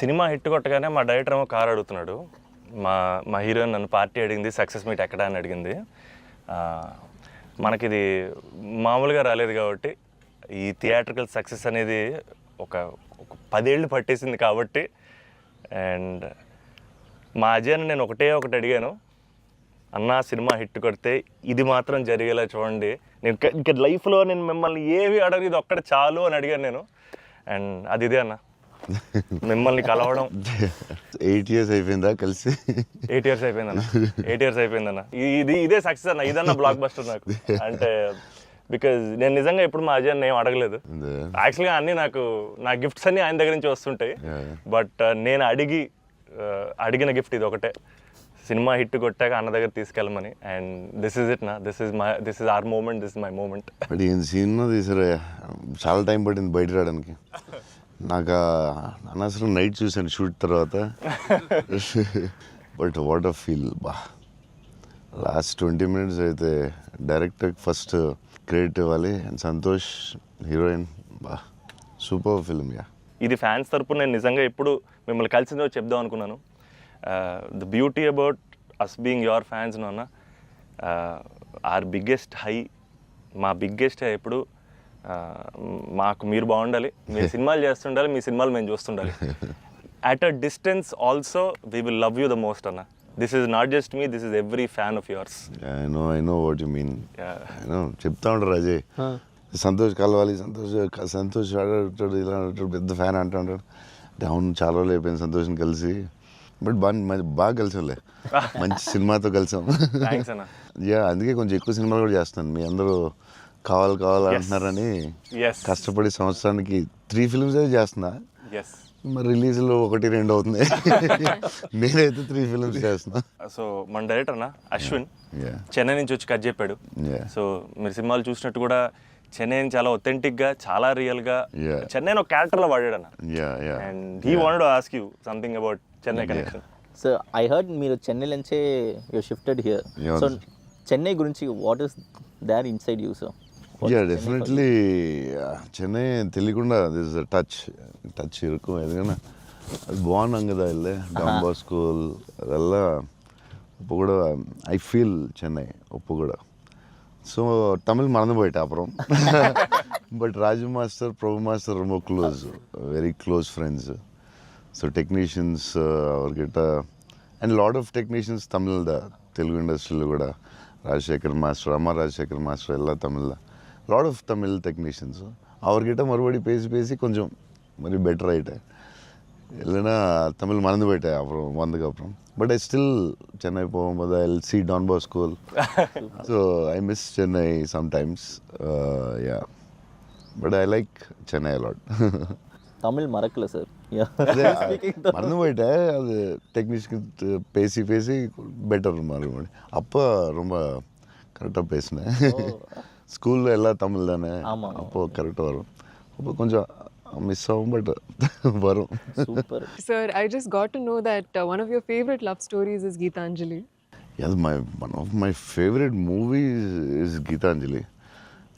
Cinema hit కొట్టగానే మా director ఏమో కార్ అడుగుతున్నాడు. మా మా హీరోయిన్ నన్ను పార్టీ అడిగింది, సక్సెస్ మీట్ ఎక్కడ అని అడిగింది. మనకిది మామూలుగా రాలేదు కాబట్టి ఈ థియేట్రికల్ సక్సెస్ అనేది ఒక 10 ఏళ్ళు పట్టేసింది కాబట్టి. అండ్ మా అజయ్ని నేను ఒకటి అడిగాను, అన్న సినిమా హిట్ కొడితే ఇది మాత్రం జరిగేలా చూడండి, నేను ఇంకా లైఫ్లో నేను మిమ్మల్ని ఏవి అడగదు, ఇది ఒక్కటి చాలు అని అడిగాను నేను. అండ్ అది ఇదే అన్న, మిమ్మల్ని కలవడం. 8 years అయిపోయిందా కలిసి? 8 years అయిపోయిందన్న. 8 years అయిపోయిందన్న. ఇదే సక్సెస్ అన్న, ఇదన్న బ్లాక్ బస్టర్ నాకు. అంటే బికాజ్ నేను నిజంగా ఎప్పుడు మా అజయ్ ఏం అడగలేదు. యాక్చువల్గా అన్నీ నా గిఫ్ట్స్ అన్నీ ఆయన దగ్గర నుంచి వస్తుంటాయి. బట్ నేను అడిగిన గిఫ్ట్ ఇది ఒకటే, సినిమా హిట్ కొట్టాక అన్న దగ్గర తీసుకెళ్ళమని. అండ్ దిస్ ఇస్ ఇట్ నా, this is our moment, this is my moment. But ఈయన సినిమా తీసారా, చాలా టైం పట్టింది బయట రావడానికి. నాకు అనవసరం నైట్ చూశాను షూట్ తర్వాత. బట్ వాట్ అ ఫీల్ బా. లాస్ట్ 20 minutes అయితే డైరెక్టర్ ఫస్ట్ క్రెడిట్ ఇవ్వాలి. అండ్ సంతోష్ హీరోయిన్, బా సూపర్ ఫిల్మ్. యా, ఇది ఫ్యాన్స్ తరపున నేను నిజంగా ఎప్పుడు మిమ్మల్ని కలిసిందో చెప్దాం అనుకున్నాను. The beauty about us being your fans అన్న, ఆర్ బిగ్గెస్ట్ హై, మా బిగ్గెస్ట్ హై ఎప్పుడు మాకు మీరు బాగుండాలి, మీరు సినిమాలు చేస్తుండాలి, మీ సినిమాలు మేము చూస్తుండాలి. At a distance also we will love you the most అన్న. This is not just me, this is every fan of yours. I know what you mean. చెప్తా ఉంటారు అజయ్, సంతోష్ కలవాలి, సంతోష్ ఆడాడు, ఇలా ఆడాడు, పెద్ద ఫ్యాన్ అంటాడు. అంటే అవును, చాలా రోజులు అయిపోయింది సంతోష్ని కలిసి. బట్ బాగా కలిసాంలే, మంచి సినిమాతో కలిసాం. యా, అందుకే కొంచెం ఎక్కువ సినిమాలు కూడా చేస్తాను. మీ అందరూ కావాలి అంటున్నారని కష్టపడి సంవత్సరానికి 3 films అయితే చేస్తున్నా. మరి రిలీజ్లో 1-2 అవుతుంది. నేనైతే 3 films చేస్తున్నా. సో మన డైరెక్టర్ అన్న అశ్విన్ చెన్నై నుంచి వచ్చి కట్ చెప్పాడు. సో మీరు సినిమాలు చూసినట్టు కూడా చెన్నైని చాలా ఒథెంటిక్గా, చాలా రియల్గా చెన్నైని ఒక క్యారెక్టర్లో వాడాడు అన్న. And he wanted to ask you something about Chennai connection. So I heard మీరు చెన్నై నుంచే you shifted here. So Chennai గురించి what is there inside you? So yeah, definitely Chennai తెలియకుండా దిస్ టచ్ ఇరుకు. ఎందుకన్నా అది బాగున్నాం కదా, వెళ్ళే డాన్ స్కూల్ ಅದೆಲ್ಲ ఉప్పు కూడా ఐ ఫీల్ చెన్నై ఉప్పు కూడా. సో తమిళ్ మறந்து போயிட்டேன் அப்புறம். But Raju master, Prabhu master ரொம்ப close, very close friends. So technicians ಅವ್ರಿಗಿಟ್ಟ and lot of technicians Tamil Telugu ఇండస్ట్రీలో కూడా, ರಾಜಶೇಖರ್ ಮಾಸ್ಟರ್, ಅಮ್ಮ ರಾಜಶೇಖರ್ ಮಾಸ್ಟರ್ ಎಲ್ಲ Tamil, lot of Tamil technicians. ಅವ್ರಿಗಿட்ட மறுபடி பேசி கொஞ்சம் మరి பெட்டர் ஆகிட்டேன். இல்லைன்னா தமிழ் மறந்து போயிட்டேன் அப்புறம் வந்ததுக்கப்புறம். பட் ஐ ஸ்டில் சென்னை போகும்போது I see Don Bosco. So I miss Chennai sometimes. Yeah, but I like Chennai a lot. Tamil மறக்கல சார், மறந்து போயிட்டேன். அது டெக்னீஷியன் பேசி பெட்டர் மறுபடி. அப்போ ரொம்ப கரெக்டாக பேசினேன். ஸ்கூலில் எல்லாம் தமிழ் தானே, அப்போது கரெக்டாக வரும். அப்போ கொஞ்சம் மிஸ் ஆகும், பட் வரும். Super. Sir, I just got to know that one of your favorite love stories is Geetanjali. Yeah, one of my favorite movies is Geetanjali.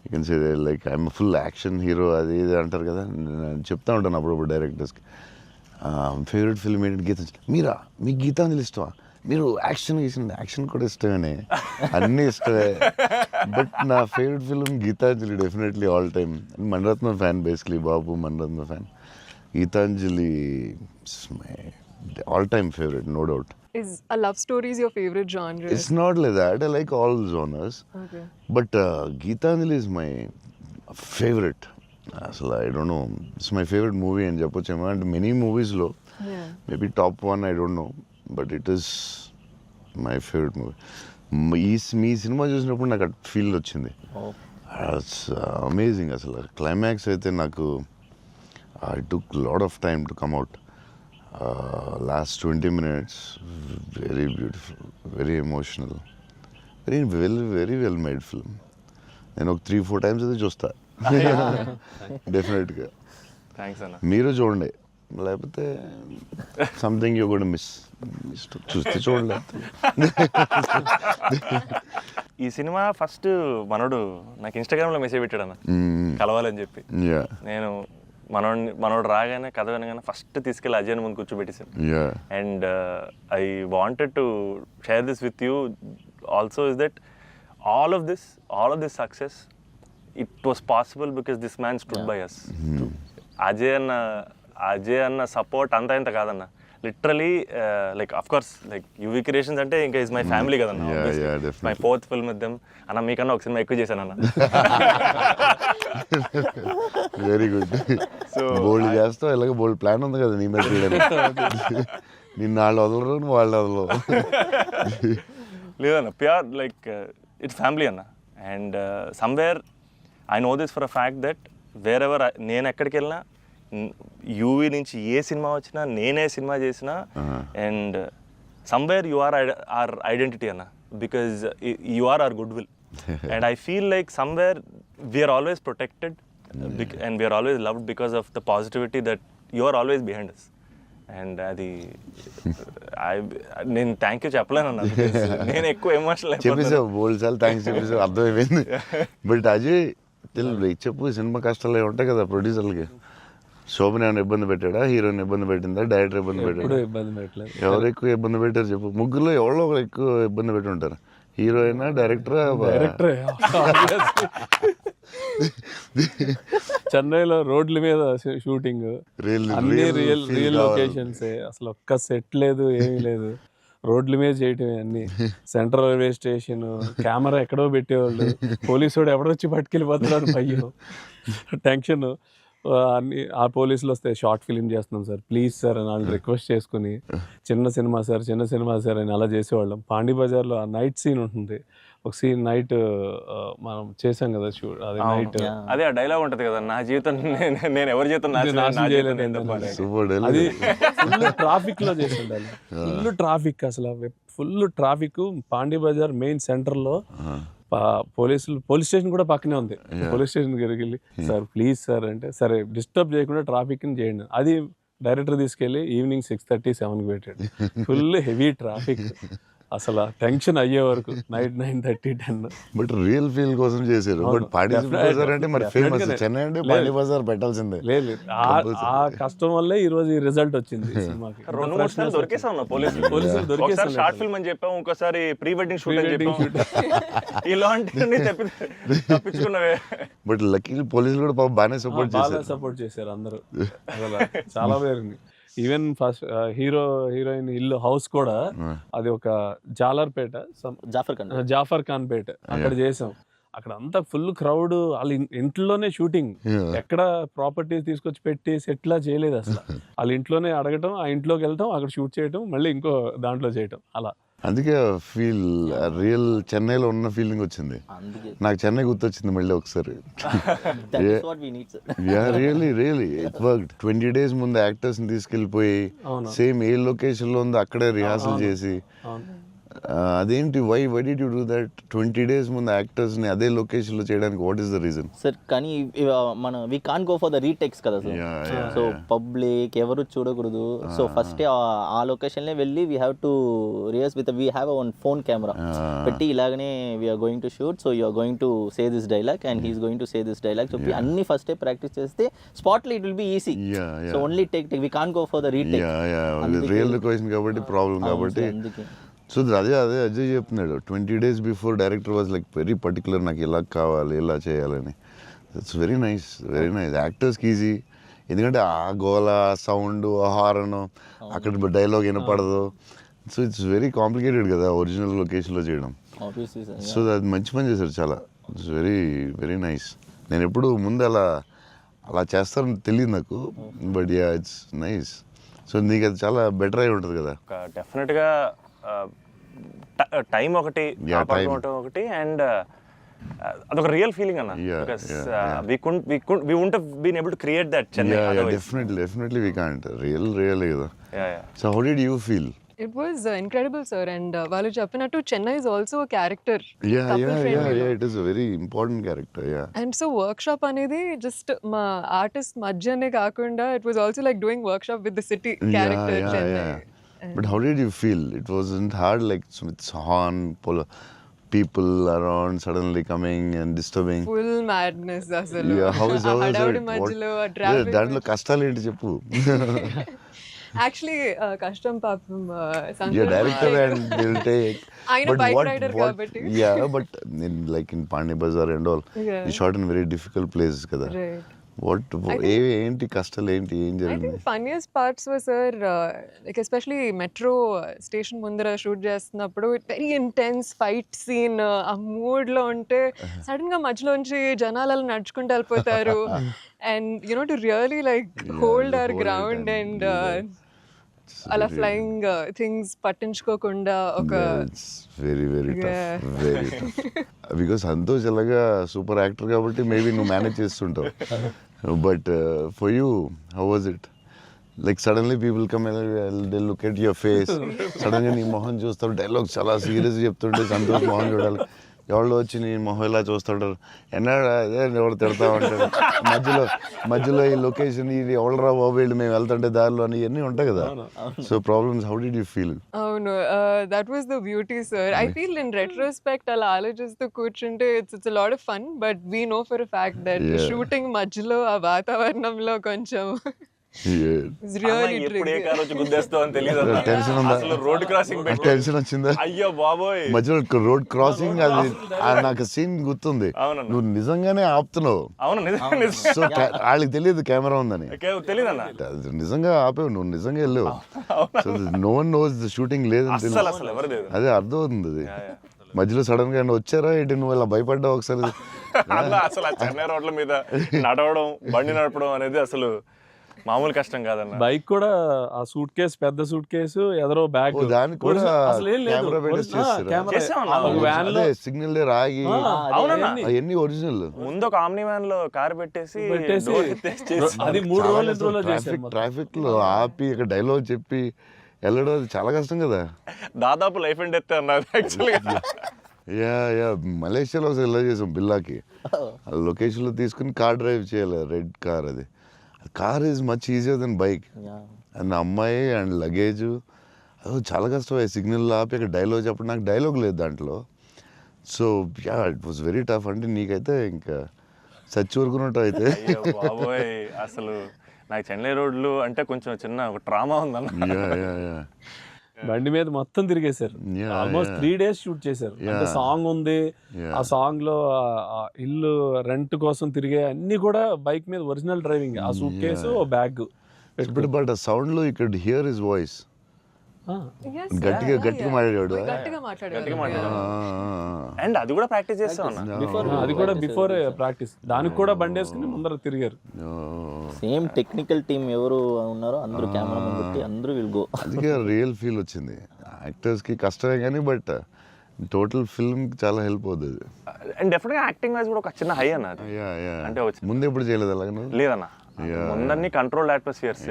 You can say that, like, I'm a full action hero. అది ఇది అంటారు కదా, నేను చెప్తా ఉంటాను అప్పుడప్పుడు డైరెక్టర్స్కి. Favourite film ఏంటి? గీతాంజలి. మీరా, మీకు గీతాంజలి ఇష్టమా? మీరు యాక్షన్ కూడా ఇష్టమేనే, అన్నీ ఇష్టమే. బట్ నా favourite film Gitanjali, definitely all time. Maniratnam fan, basically బాబు Maniratnam fan. Gitanjali is my all time favourite, no doubt. Is a love story your favorite genre? It's not like that. I like all genres. Okay. But Geetanjali is my favorite. So I don't know. It's my favorite movie in Japochema. And many movies low. Yeah. Maybe top one, I don't know. But it is my favorite movie. Me cinema చూసినప్పుడు నాకు at feel వచ్చింది. It's amazing. అసలు climax అయితే నాకు I took lot of time to come out. Last 20 minutes, very beautiful, very emotional, very well made film. నేను ఒక 3-4 times అయితే చూస్తా డెఫినెట్గా. థ్యాంక్స్ అన్న. మీరు చూడండి, లేకపోతే సంథింగ్ యూ కూడా మిస్ చూస్తే చూడండి. ఈ సినిమా ఫస్ట్ మనోడు నాకు ఇన్స్టాగ్రామ్లో మెసేజ్ పెట్టాడు అన్న, కలవాలని చెప్పి. నేను మనోడు రాగానే కథ వినగానే ఫస్ట్ తీసుకెళ్ళి అజయ్ ముందు కూర్చోబెట్టేసాను. Yeah. And I wanted to share this with you also, is that all of this success, it was possible because this man stood by us. Ajay అన్న సపోర్ట్ అంతా ఇంత కాదన్న, literally like of course like UV creations అంటే ఇంకా is my family కదన్న. Yeah, definitely. My 4th film with them అన్న. మీకన్నా ఒక సినిమా ఎక్కువ చేశాను అన్న. Very good. బోల్డ్ చేస్తావు, ఇలాగ బోల్డ్ ప్లాన్ ఉంది కదా నీ మీద. నిన్ను వాళ్ళు వదలరు, నువ్వు వాళ్ళు వదలవు. లేదన్న, ప్యూర్ లైక్ ఇట్స్ ఫ్యామిలీ అన్న. And somewhere I know this for a fact that wear ever నేను ఎక్కడికి వెళ్ళినా, యూవీ నుంచి ఏ సినిమా వచ్చినా, నేనే సినిమా చేసినా, and somewhere you are our identity అన్న, because you are our goodwill. And I feel like somewhere we're always protected and we're always loved because of the positivity that you are always behind us. And అది నేను thank you చెప్పలేనన్నా, నేను ఎక్కువ emotional చెప్పేసావు, బోల్డ్ సార్లు thanks చెప్పేసావు, అర్థమైపోయింది. But Ajay చెప్పు, cinema కష్టాలు ఏమి ఉంటాయి కదా ప్రొడ్యూసర్లకి. శోభన్ ఏమైనా ఇబ్బంది పెట్టాడా, హీరోయిన్ ఇబ్బంది పెట్టిందా, డైరెక్టర్ ఇబ్బంది పెట్టాడా? ఇబ్బంది పెట్టలేదు. ఎవరు ఎక్కువ ఇబ్బంది పెట్టారు చెప్పు? ముగ్గురులో ఎవరో ఒకరు ఎక్కువ ఇబ్బంది పెట్టి ఉంటారు. హీరోయినా, డైరెక్టరా? చెన్నైలో రోడ్ల మీద షూటింగ్, అన్ని రియల్ లొకేషన్స్, అసలు ఒక్క సెట్ లేదు, ఏమీ లేదు, రోడ్ల మీద చేయటమే అన్ని. సెంట్రల్ రైల్వే స్టేషన్, కెమెరా ఎక్కడో పెట్టేవాళ్ళు, పోలీసు వాడు ఎవడొచ్చి పట్టుకెళ్ళిపోతున్నాడు, భయం, టెన్షన్. అన్ని ఆ పోలీసులు వస్తే షార్ట్ ఫిలిం చేస్తున్నాం సార్, ప్లీజ్ సార్ అని వాళ్ళు రిక్వెస్ట్ చేసుకుని, చిన్న సినిమా సార్ అని అలా చేసేవాళ్ళం. పాండీ బజార్లో ఆ నైట్ సీన్ ఉంటుంది, ఒక సీన్ నైట్ మనం చేసాం కదా షూట్, అది నైట్. అదే ఆ డైలాగ్ ఉంటుంది కదా, నా జీవితం నేను ఎవరి జీవితం నాశనం చేయలేదు. అది ఫుల్ ట్రాఫిక్ లో చేసి ఉండాలి, ఫుల్ ట్రాఫిక్, అసలు full traffic. Pondy Bazaar main centre లో పోలీస్ స్టేషన్ కూడా పక్కనే ఉంది. పోలీస్ స్టేషన్ దగ్గరికి వెళ్ళి సార్ ప్లీజ్ సార్ అంటే, సరే డిస్టర్బ్ చేయకుండా ట్రాఫిక్ ని చేయండి. అది డైరెక్టర్ తీసుకెళ్ళి ఈవినింగ్ 6:30, 7కి పెట్టాడు. ఫుల్ హెవీ ట్రాఫిక్, అసలు టెన్షన్ అయ్యే వరకు నైట్ 9:30, 10. బట్ రియల్ ఫీల్ కోసం చేశారు. బట్ పాండీ బజార్ అంటే మరి ఫేమస్, చెన్నై అంటే పాండీ బజార్ పెట్టాల్సిందే. లేదు, ఆ కష్టం వల్లే ఈ రోజు ఈ రిజల్ట్ వచ్చింది సినిమాకి. 2-3 సార్లు దొరికేసాం పోలీసులు దొరికేసాం. షార్ట్ ఫిల్మ్ అని చెప్పాం, ఇంకోసారి ప్రీ వెడ్డింగ్ షూట్ అని చెప్పాం. ఇలాంటివన్నీ తప్పించుకున్నవే. బట్ లక్కీ పోలీసులు కూడా పాపం బాగానే సపోర్ట్ చేశారు. సపోర్ట్ చేశారు అందరూ, అసలు చాలా బాగుంది. ఈవెన్ ఫస్ట్ హీరోయిన్ ఇల్లు హౌస్ కూడా అది ఒక జాలర్పేట, జాఫర్ ఖాన్ పేట, అక్కడ చేసాం. అక్కడ అంతా ఫుల్ క్రౌడ్, వాళ్ళ ఇంట్లోనే షూటింగ్, ఎక్కడ ప్రాపర్టీస్ తీసుకొచ్చి పెట్టి సెట్లా చేయలేదు అసలు. వాళ్ళ ఇంట్లోనే అడగటం, ఆ ఇంట్లోకి వెళ్ళటం, అక్కడ షూట్ చేయటం, మళ్ళీ ఇంకో దాంట్లో చేయటం, అలా. అందుకే ఫీల్ రియల్ చెన్నైలో ఉన్న ఫీలింగ్ వచ్చింది నాకు. చెన్నై గుర్తొచ్చింది మళ్ళీ ఒకసారి. Really it worked. 20 days ముందు యాక్టర్స్ ని తీసుకెళ్ళిపోయి సేమ్ ఏ లొకేషన్ లో ఉందో అక్కడే రిహార్సల్ చేసి, అదేంటి why did you do that? 20 days ముందు యాక్టర్స్ ని అదే లొకేషన్ లో చేయడానికి what is the reason? Sir కానీ మన we can't go for the retakes కదా సార్. సో పబ్లిక్ ఎవరు చూడకూడదు. సో ఫస్ట్ ఆ లొకేషన్ లో వెళ్ళి we have to rehearse with we have one phone camera పెట్టి ఇలాగనే we're going to shoot, so you're going to say this dialogue and he's going to say this dialogue చెప్పి అన్ని first practice చేస్తే spot లో it will be easy. So only take we can't go for the retake. Real location కాబట్టి problem కాబట్టి. So అదే అజయ్ చెప్తున్నాడు, 20 days before director was like very particular, నాకు ఇలా కావాలి, ఇలా చేయాలని. ఇట్స్ వెరీ నైస్ యాక్టర్స్కి ఈజీ. ఎందుకంటే ఆ గోల, సౌండ్, హారన్, అక్కడ డైలాగ్ వినపడదు. సో ఇట్స్ వెరీ కాంప్లికేటెడ్ కదా ఒరిజినల్ లొకేషన్లో చేయడం. సో అది మంచి పని చేశారు చాలా. It's very nice. నేను ఎప్పుడు ముందు అలా చేస్తారని తెలియదు నాకు, but yeah it's nice. So నీకు అది చాలా బెటర్ అయి ఉంటుంది కదా. డెఫినెట్గా టైం ఒకటి, ఒకటి, అండ్ అదొక రియల్ ఫీలింగ్ అన్న. Because we wouldn't have been able to create that Chennai otherwise. Definitely we can't. Really కదా. So how did you feel? It was incredible, sir. And వాళ్ళు చెప్పినట్టు Chennai is also a character. Yeah, it is a very important character. And so workshop అనేది just మా artist మధ్యనే కాకుండా it was also like doing workshop with the city character Chennai. But how did you feel? It wasn't hard, like with horn, people around suddenly coming and disturbing. Full madness అసలు. Yeah, how is ఆ it? హడావుడి What- మధ్యలో ఆ Yeah, traffic దాంట్లో కష్టాలు ఏంటి చెప్పు. Actually కష్టం పాపం Yeah, director and they'll take. ఆయన But bike what- rider what- కాబట్టి. Yeah, but like in Pani Bazaar and all, Yeah. you shot in very difficult places కదా. Right. ఏంటి కష్టాలు ఏంటి, ఏం I జరిగింది? think funniest parts were, sir, like especially metro station ముందర shoot చేస్తున్నప్పుడు very intense fight scene ఆ mood లో ఉంటే సడన్ గా మధ్యలోంచి జనాలు అలా నడుచుకుంటూ వెళ్ళిపోతారు and you know to really like hold hour hold it ground and and do that. అలా ఫ్లయింగ్ థింగ్స్ పట్టించుకోకుండా ఒక very very Yeah. Tough, very tough. Because Santosh ఎలాగా సూపర్ యాక్టర్ కాబట్టి మేబీ నువ్వు మేనేజ్ చేస్తుంటావు. But for you how was it? Like suddenly people come they look at your face, సడన్గా నీ మొహం చూస్తారు, డైలాగ్ చాలా సీరియస్ చెప్తుంటే సంతోష్ మొహం చూడాలి. ఎవరో వచ్చి నీ మొహం ఇలా చూస్తుంటారు, ఎన్నాడు అదే ఎవరు తిడతా ఉంటారు, మధ్యలో ఈ లొకేషన్ ఇది ఎవడరా బాబు వీళ్ళు మేము వెళ్తుంటే దారిలో అని ఇవన్నీ ఉంటాయి కదా. So problems, how did you feel? అవును that was the beauty sir. I feel in retrospect అలా ఆలోచిస్తూ కూర్చుంటే it's lot of fun but we know for fact that Yeah. Shooting మధ్యలో ఆ వాతావరణంలో కొంచెం it's really ఎప్పుడు ఏ tricky. కారు వచ్చి గుద్దేస్తావు అని తెలియదు అన్న. టెన్షన్ ఉందా? అసలు రోడ్ క్రాసింగ్ పెట్టి టెన్షన్ వచ్చిందా? అయ్యో బాబోయ్. మధ్యలో రోడ్ క్రాసింగ్ అది నాకు సీన్ గుర్తుంది. అవునన్న. నువ్వు నిజంగానే ఆపుతున్నావు. అవును నిజం సో వాళ్ళకి తెలియదు కెమెరా ఉందని. తెలీదన్న. అది నిజంగా ఆపేవు, నువ్వు నిజంగా వెళ్ళావు. So no one knows the shooting లేదని అసలు తెలియదు. అసలు ఎవరు లేదు అదే అర్థం అవుతుంది అది. మధ్యలో సడన్ గా ఏమన్నా వచ్చారా ఏంటి, నువ్వు ఇలా భయపడ్డావు ఒకసారి? అన్న అసలు ఆ చెన్నై రోడ్ల మీద నడవడం బండి నడపడం అనేది అసలు మామూలు కష్టం కాదన్న. బైక్ కూడా ఆ సూట్ కేసు, పెద్ద సూట్ కేసు, ఎదరో బ్యాగ్, ఓ, దానికి కూడా అసలు ఏం లేదు. కెమెరా పెట్టేసి చేస్తారా? చేసామన్నా. ఒక వ్యాన్ లో అదే సిగ్నల్ రాగి అవునన్నా. అవన్నీ ఒరిజినల్. ముందు ఒక ఆమ్ని వ్యాన్ లో కార్ పెట్టేసి పెట్టేసి door ఎత్తేసి చేసి అది 3 రోజులు 2 రోజులు చేశారు. ట్రాఫిక్ లో ఆపి ఇక్కడ డైలాగ్ చెప్పి వెళ్ళడం అది చాలా కష్టం కదా. దాదాపు లైఫ్ అండ్ డెత్ అన్నది యాక్చువల్గా. యా మలేషియాలో ఒకసారి ఇలా చేసాం బిల్లాకి. లొకేషన్లో తీసుకుని కార్ డ్రైవ్ చేయాలి, రెడ్ కార్. అది car is much easier then bike. And అమ్మాయి అండ్ లగేజ్ అది చాలా కష్టం. సిగ్నల్ ఆపి అక్కడ డైలాగ్ చెప్పడం, నాకు డైలాగ్ లేదు దాంట్లో. So yeah it was very tough. అంటే నీకైతే ఇంకా చచ్చి ఊరుకున్నట్టు అయితే. అయ్యో బాబోయ్, అసలు నాకు చెన్నై రోడ్లు అంటే కొంచెం చిన్న ఒక ట్రామా ఉందన్న. యా బండి మీద మొత్తం తిరిగేశారు. Yeah, almost yeah. 3 days shoot చేశారు. అంటే సాంగ్ ఉంది, ఆ సాంగ్ లో ఆ ఇల్లు రెంట్ కోసం తిరిగే అన్ని కూడా బైక్ మీద ఒరిజినల్ డ్రైవింగ్. ఆ సూట్ కేసు, బ్యాగ్. బట్ ఆ సౌండ్ లో you could hear his voice. Yes, గట్టిగా మాట్లాడాడు. గట్టిగా మాట్లాడారు. అండ్ అది కూడా ప్రాక్టీస్ చేస్తాం అన్న. అది కూడా బిఫోర్ ప్రాక్టీస్. దానికి కూడా బండి వేసుకుని ముందర తిరిగారు. సేమ్ టెక్నికల్ టీమ్ ఎవరు ఉన్నారో అందరూ కెమెరా పెట్టి అందరూ విల్ గో. అందుకే రియల్ ఫీల్ వచ్చింది. యాక్టర్స్కి కష్టమే కానీ బట్ టోటల్ ఫిల్మ్కి చాలా హెల్ప్ అవుతుంది. అండ్ డెఫినెట్గా యాక్టింగ్ వైజ్ కూడా ఒక చిన్న హై అన్న అది. అంటే వచ్చి ముందు ఎప్పుడు చేయలేదు అలాగే? లేదన్న, ముందన్ని కంట్రోల్డ్ అట్మాస్ఫియర్స్.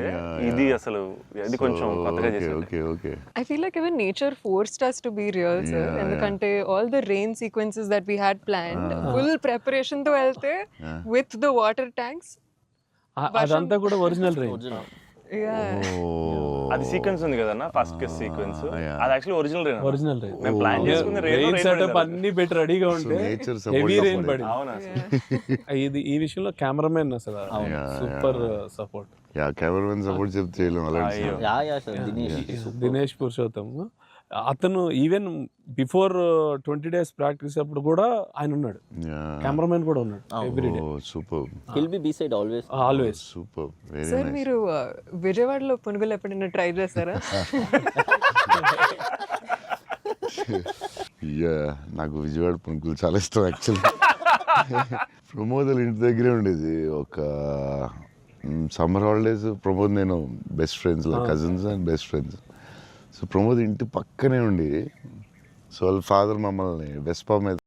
ఇది అసలు ఇది కొంచెం కొత్తగా చేసాడు. Okay I feel like even nature forced us to be real, sir. ఎందుకంటే all the rain sequences that we had planned, full preparation తో వెళ్తే with the water tanks. అదంతా కూడా ఒరిజినల్ రేంజ్. Yeah. అది సీక్వెన్స్ ఉంది కదన్న, ఫస్ట్ కిస్ సీక్వెన్స్. అది actually original rain. Original range. మేము ప్లాన్ చేసుకుని రెయిన్ సెటప్ అన్ని పెట్టి రెడీగా ఉంటే నేచర్ హెవీ రెయిన్ పడింది. అవునా ఇది ఈ విషయంలో కెమెరామెన్ అసలు super support. Yeah cameraman support చెప్తే చేయలేము అలాంటి. Yeah sir Dinesh Purushottam. అతను ఈవెన్ బిఫోర్ 20 days ప్రాక్టీస్ అప్పుడు కూడా ఆయన ఉన్నాడు. కెమెరామెన్ కూడా ఉన్నాడు everyday. Super he'll be beside always. Always. Super very sir nice. మీరు విజయవాడలో పునుగులు ఎప్పుడైనా ట్రై చేస్తారా? యా నాకు విజయవాడ పునుకులు చాలా ఇష్టం యాక్చువల్లీ. ప్రమోద్ ఇంటి దగ్గరే ఉండేది. ఒక సమ్మర్ హాలిడేస్ ప్రమోద్ నేను best friends, cousins and best friends. So Pramod ఇంటి పక్కనే ఉండి, సో వాళ్ళ ఫాదర్ మమ్మల్ని వెస్పా మీద